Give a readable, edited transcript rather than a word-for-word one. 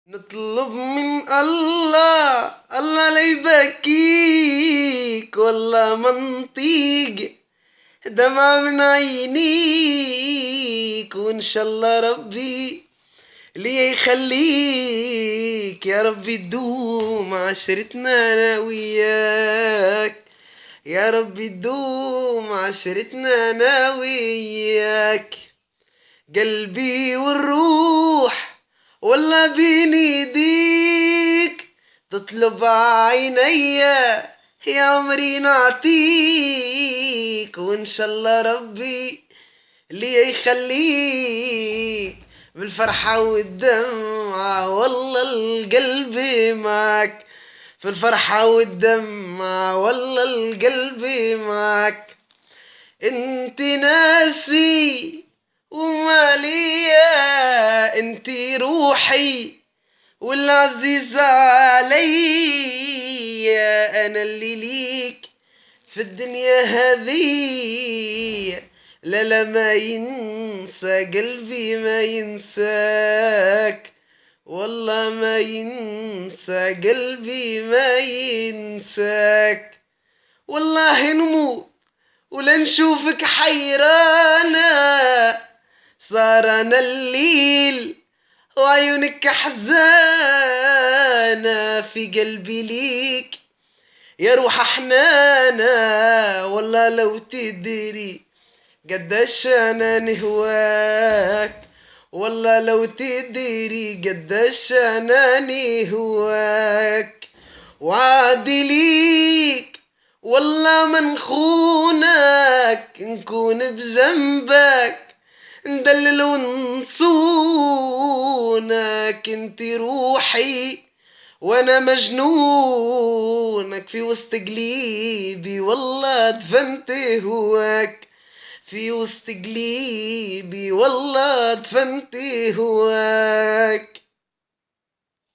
نطلب من الله لا يبكيك، والله منطيق دمعة من عينيك، وإن شاء الله ربي لي يخليك، يا ربي تدوم عشرتنا أنا وياك، يا ربي تدوم عشرتنا أنا وياك. قلبي والروح والله بين ايديك، تطلب عينيا يا عمري نعطيك، وان شاء الله ربي لي يخليك، بالفرحة والدمعة والله القلب معك، في الفرحة والدمعة والله القلب معك. انت ناسي وماليا، انتي روحي والعزيز علي، انا اللي ليك في الدنيا هذي، لا ما ينسى قلبي ما ينساك، والله ما ينسى قلبي ما ينساك. والله نموت ولا نشوفك حيرانة، صار أنا الليل وعيونك حزانة، في قلبي ليك يا روح حنانة، والله لو تدري قديش أنا نهواك، والله لو تدري قديش أنا نهواك. وعدي ليك والله ما نخونك، نكون بجنبك ندلل ونصونك، انتي روحي وانا مجنونك، في وسط قليبي والله دفنت هواك، في وسط قليبي والله دفنت هواك.